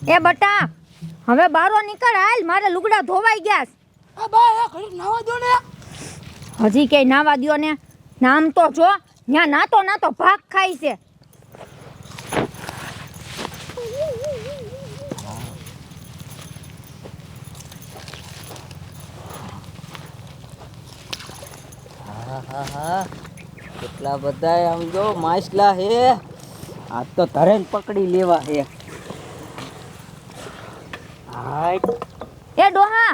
એ બટા હવે બારો નીકળ હાલ મારે લુગડા ધોવાઈ ગયા આ બા આ ઘડી નાવા દો ને હજી કે નાવા દ્યો ને નામ તો જો ન્યા નાતો ભાગ ખાય છે હા કેટલા બધા આમ જો માછલા હે આજ તો ધરેન પકડી લેવા હે હાય એ ડોહા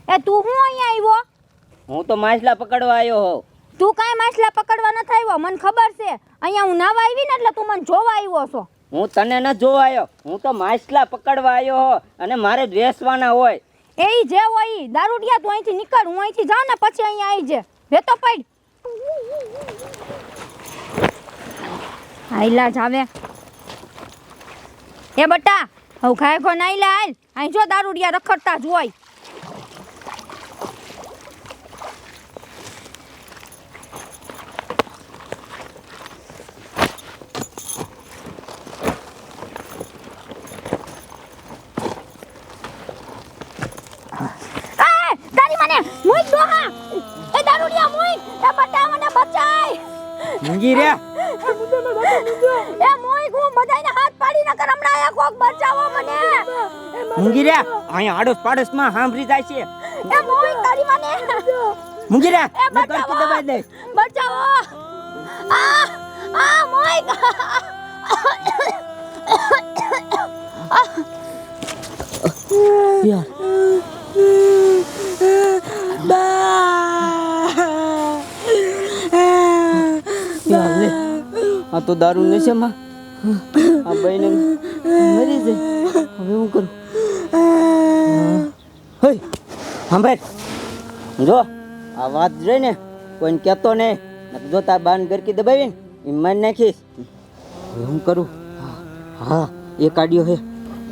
એ તું હું અહીંયા આવ્યો હું તો માછલા પકડવા આવ્યો હો તું કાંઈ માછલા પકડવા નથી આવ્યો મને ખબર છે અહીંયા હું નાવા આવી ને એટલે તું મને જોવા આવ્યો છો હું તને ન જોવા આવ્યો હું તો માછલા પકડવા આવ્યો હો અને મારે વેચવાના હોય એ જે હોય ઈ દારૂડિયા તું અહીંથી નીકળ હું અહીંથી જાઉં ને પછી અહીંયા આવી જે વેતો પડ આઈલા જાવે એ બટા હવે ખાય ખો નાઈલા હાલ અહીં જો દારૂડિયા રખડતા જ હોય મૂંગી રે એ મોય હું બધાયને હાથ પાડી ન કર હમણાં આ કોક બચાવો મને મૂંગી રે અહીંયા આડોસ પાડોસ માં સાંભળી જાય છે એ મોય તારી મને મૂંગી રે એ નકર કી દબાઈ દે બચાવો આ મોય યાર આ તો દારૂ નશે માં આ બઈને મરી જાય હવે હું કરું હે સાંભળ જો આ વાત જોઈ ને કોઈને કહેતો નહીં જો તાર બાન ગરકી દબાવી ને એ મારી નાખીશ હવે હું કરું હા એ કાઢ્યો હે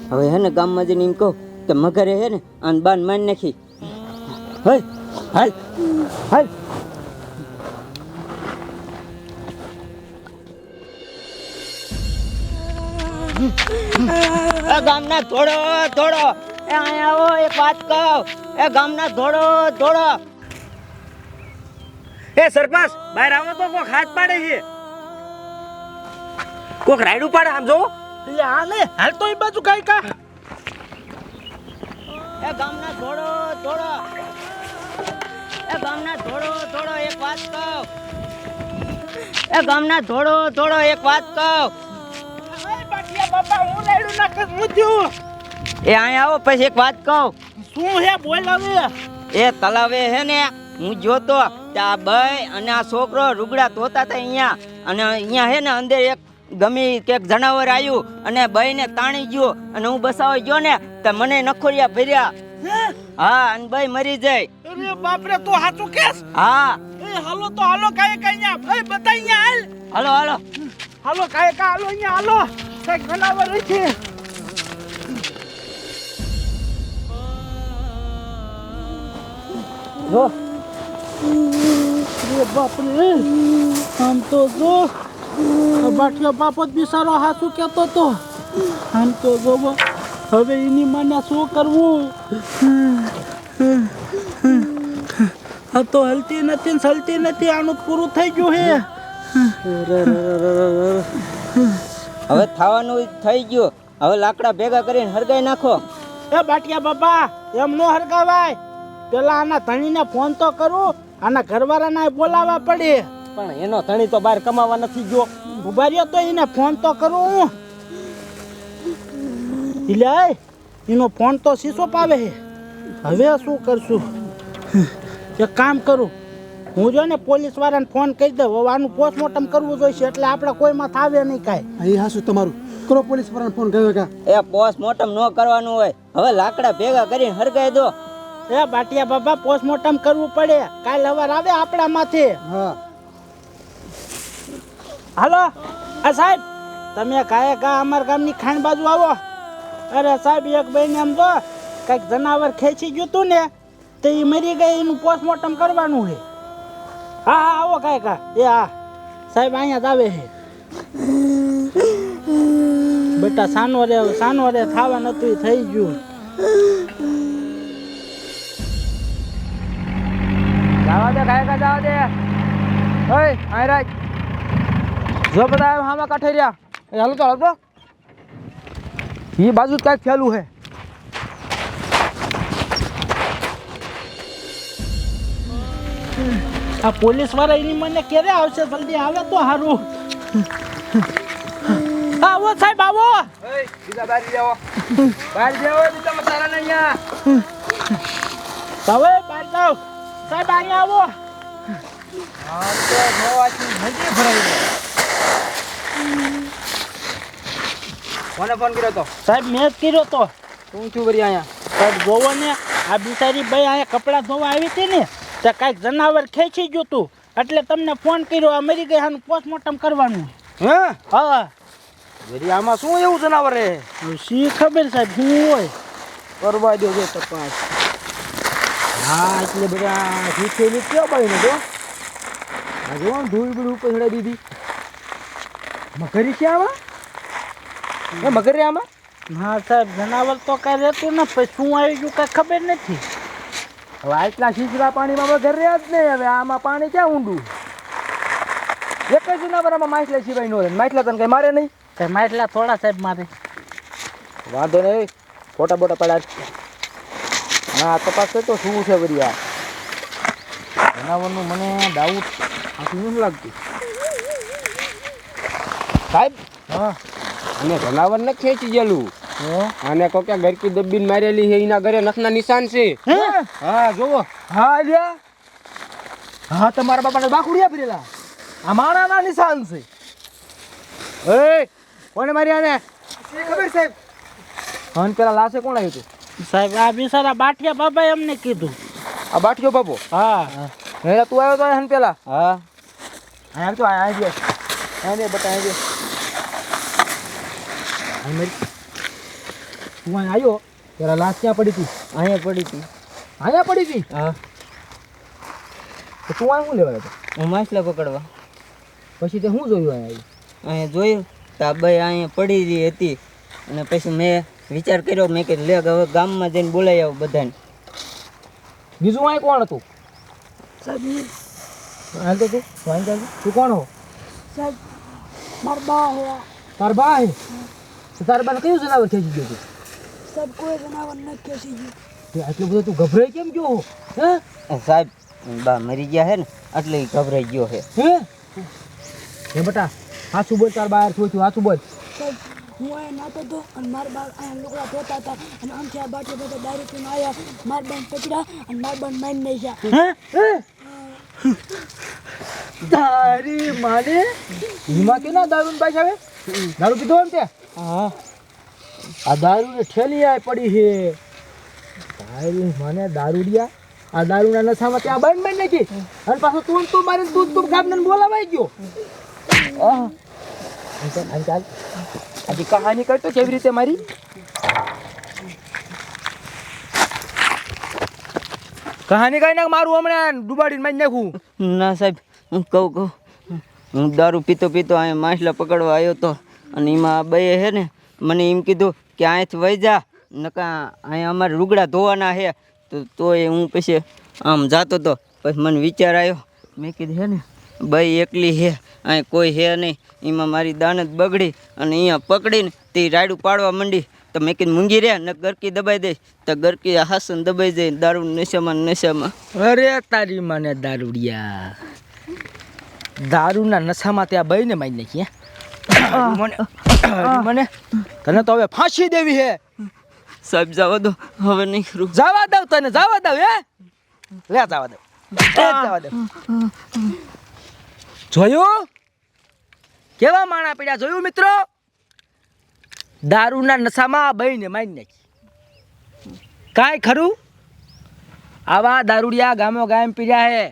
હવે હે ને ગામમાં જઈને એમ કહું કે મગરે હે ને આને બાન મારી નાખી હે હાલ હાલ એ ગામના ધોડો ધોડો એ અહીંયા આવો એક વાત કહું એ ગામના ધોડો ધોડો એ સરપંચ બહાર આવો તો કોક હાથ પાડે છે કોક રાયડું પાડે આમ જો એટલે આ ને હાલ તો એ બાજુ કાઈ કા એ ગામના ધોડો ધોડો એ ગામના ધોડો ધોડો એક વાત કહું એ ગામના ધોડો ધોડો એક વાત કહું બાપા હું રાયડું નાખસ મુદ્યું એ અહીંયા આવો પછી એક વાત કહું શું હે બોલ હવે એ તલાવે હે ને હું જોતો ત્યાં ભાઈ અને આ છોકરો રૂગડા ધોતા હતા અહીંયા અને અહીંયા હે ને અંદર એક ગમી કે જનાવર આવ્યું અને ભાઈને તાણી ગયો અને હું બસાવા ગયો ને તો મને નખોરિયા ભર્યા હા અને ભાઈ મરી જાય અરે બાપ રે તું સાચું કેસ હા એ હાલો તો હાલો કાઈ અહીંયા ભાઈ બતા અહીંયા હાલ હાલો હાલો હાલો કાઈ કા હાલો અહીંયા હાલો કઈ જનાવર છે જો અરે બાપ રે આમ તો જો બાટલો બાપો જ બિચારો હાસું કહેતો તો આમ તો જો હવે એની મને શું કરવું આ તો હલતી નથી ને ચલતી નથી આનું પૂરું થઈ ગયું હે હવે થવાનું થઈ ગયું હવે લાકડા ભેગા કરીને હરગાઈ નાખો એ બાટિયા બાપા એમ નો હરગાવાય પેલા આના ધણીને ફોન તો કરું આના ઘરવાળાને બોલાવવા પડે પણ એનો ધણી તો બહાર કમાવા નથી ગયો ઉભા રહ્યો તો એને ફોન તો કરું હું એટલે એનો ફોન તો શીશો પાવે છે હવે શું કરશું એક કામ કરું હું જો ને પોલીસ વાળાને ફોન કરી દઉં હવે આનું પોસ્ટમોર્ટમ કરવું જોઈશે એટલે આપણે કોઈમાં થાવે નહીં કાંઈ અહીં હાસું તમારું કરો પોલીસ વાળાને ફોન કર્યો કા એ પોસ્ટમોર્ટમ ન કરવાનું હોય હવે લાકડા ભેગા કરીને હરગાઈ દો એ બાટિયા બાબા પોસ્ટમોર્ટમ કરવું પડે કાલ સવાર આવે આપણા માથે હા હાલો આ સાહેબ તમે કાંઈ કા અમારા ગામની ખાણ બાજુ આવો અરે સાહેબ એક ભાઈને આમ જો કંઈક જનાવર ખેંચી ગયું હતું ને તો એ મરી ગઈ એનું પોસ્ટમોર્ટમ કરવાનું છે હા હા આવો કાંઈ કા એ હા સાહેબ અહીંયા જ આવે છે બેટા સાનો રે થવા નતું ઈ થઈ ગયું. જવા દે કાય કા જવા દે ઓય આય રાજ જો બધા હામાં કાઠે રહ્યા એ હાલો તો ઈ બાજુ જ કાંઈક ફેલું હે આ પોલીસ વાળા એની મને ક્યારે આવશે? જલ્દી આવે તો સારું. આવો સાહેબ આવો. બીજા બહાર જાઓ બીજા મસાલા ને અહીંયા હવે બહાર જાઓ સાહેબ, અહીંયા આવો. આમ તો જોવાથી નદી ભરાઈ ગઈ કોને ફોન કર્યો તો સાહેબ મેં જ કર્યો તો. તું છું વરી અહીંયા સાહેબ જોવો ને, આ બિચારી ભાઈ અહીંયા કપડાં ધોવા આવી હતી ને તો કાંઈક જનાવર ખેંચી ગયું તું એટલે તમને ફોન કર્યો. આ મરી ગઈ આનું પોસ્ટમોર્ટમ કરવાનું. હે હા વરી આમાં શું એવું જનાવર હે શી ખબર સાહેબ શું હોય. કરવા દો જો તપાસ હા એટલે બધા શીખેલી ક્યાં ભાઈ ને જો આ જો ધૂળ બૂળ ઉપર ચડાવી દીધી મગરી છે આમાં એ મગરી આમાં હા સાહેબ જનાવર તો કાંઈ રહેતું ને પછી શું આવી ગયું કાંઈ ખબર નથી. હવે આટલા શીશરા પાણીમાં મગર રહ્યા જ નહીં. હવે આમાં પાણી ક્યાં ઊંડું એક જ જનાવર આમાં માછલા સિવાય નો રહે. માછલા તને કઈ મારે નહીં કાંઈ માટલા થોડા સાહેબ મારે. વાંધો નહીં ફોટા બોટા પડાય હા તપાસ કરતો શું છે વળી આ જનાવરનું મને ડાઉટ આખું નથી લાગતું સાહેબ. હા અને જનાવર ને ખેંચી ગયેલું અને કોકે ગરકી દબ્બીને મારેલી છે એના ઘરે નખના નિશાન છે. હા જોવો. હા લ્યા હા તમારા બાપાને બાકુડિયા ફરેલા આ માણાના નિશાન છે. એ કોને મારી આને ખબર સાહેબ? હન પેલા લાશે કોણ આવ્યું તું સાહેબ આ બિચારા બાઠિયા બાબાએ અમને કીધું. આ બાઠિયો બાપો હા હેલા તું આવ્યો તો હન પેલા હા અહીંયા તો અહીંયા દે બટા અહીંયા દે તું અહીંયા આવ્યો પેલા લાશ ક્યાં પડી હતી? અહીંયા પડી હતી. અહીંયા પડી હતી હા તો તું અહીંયા શું લેવા હતો? હું માછલા પકડવા પછી તે શું જોયું અહીંયા અહીંયા જોયું તો આ બાઈ અહીંયા પડી રહી હતી અને પછી મેં વિચાર કર્યો મેં કે લે હવે ગામમાં જઈને બોલાવી આવું બધાને. બીજું અહીં કોણ હતું? હાલ તો તું વાંચ તું કોણ હો? સાહેબ મારા બા હે. તાર બા હે? તો તાર બાને કયું જનાવર ખેંચી ગયું તું? સાહેબ કોઈ જનાવર ન ખેંચી ગયું. તે આટલું બધું તું ગભરાઈ કેમ ગયો હો? હે સાહેબ બા મરી ગયા હે ને એટલે ઈ ગભરાઈ ગયો હે. હે બેટા હાચું બોલ, તાર બહાર થોડું હાચું બોલ. સાહેબ હું અહીંયા નાતો હતો અને મારા બા અહીંયા લુગડા ધોતા હતા અને આમથી આ બાટે બધા દારૂ પીને આવ્યા. મારા બાને પકડ્યા અને મારા બાને મારી નહીં ગયા. તારી માને હિમા કે ના દારૂ ની પાછા આવે? દારૂ પીધો એમ તે? હા આ દારૂ ને ઠેલી આય પડી છે. તારી માને દારૂડિયા આ દારૂના નશામાં ત્યાં બંધ બંધ નાખી અને પાછું તું મારી તું ગામને બોલાવાઈ ગયો. ચાલ આજી કહાની કરતો કેવી રીતે મારી? કહાની કઈ નાખ મારું હમણાં ડુબાડીને મારી નાખું. ના સાહેબ હું કહું હું દારૂ પીતો અહીંયા માછલા પકડવા આવ્યો હતો અને એમાં આ બાઈએ હે ને મને એમ કીધું કે અહીંયાથી વહી જા નકા અહીંયા અમારે રૂગડા ધોવાના છે. તોય હું પછી આમ જાતો હતો. પછી મને વિચાર આવ્યો મેં કીધું હે ને બાઈ એકલી હે અહીં કોઈ હે નહીં. એમાં મારી દાનત બગડી અને અહીંયા પકડીને તે રાયડું પાડવા માંડી તો મેં કીધું મૂંગી રહ્યા ને ગરકી દબાઈ દઈશ તો ગરકી હાસન દબાઈ જાય દારૂ નશામાં. અરે તારી માને દારૂડિયા દારૂના નશામાં ત્યાં બઈને મારી નાખી. મને તને તો હવે ફાંસી દેવી હે. સાહેબ જવા દો હવે નહીં કરું. જવા દઉં તને જવા દઉં હે લે જવા દઉં જવા દઉં. જોયું કેવા માણા પડ્યા? જોયું મિત્રો? દારૂના નશામાં બઈને મારી નાખી. કાંઈ ખરું? આવા દારૂડિયા ગામો ગામ પીર્યા હે.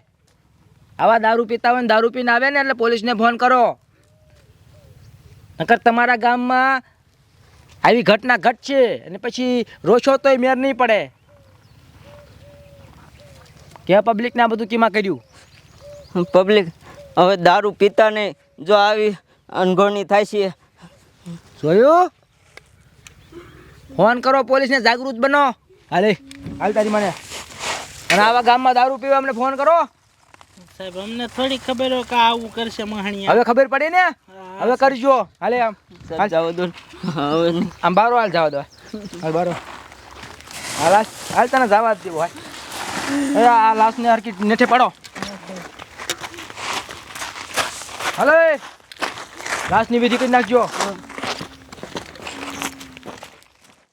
આવા દારૂ પીતા હોય ને દારૂ પીને આવે ને એટલે પોલીસને ફોન કરો. નકર તમારા ગામમાં આવી ઘટના ઘટશે અને પછી રોશો તોય મેર નહીં પડે. કે પબ્લિકને આ બધું કીમાં કર્યું? પબ્લિક હવે દારૂ પીતા નહીં જો આવી અનગોળની થાય છે. જોયું ફોન કરો પોલીસને, જાગૃત બનો. હાલે હાલ તારી મને. અને આવા ગામમાં દારૂ પીવા અમને ફોન કરો. સાહેબ અમને થોડી ખબર હોય કે આવું કરશે મહાણિયા. હવે ખબર પડી ને, હવે કરજો. હાલે આમ સાહેબ જાવ દો હવે નહીં. આમ બારો હાલ જવા દો. હાલ બારો હાલ હાલ તને જવા જ દેવો. હાલ આ લાશને હરકી નેઠે પાડો. હાલે લાશની વિધિ કરી નાખજો.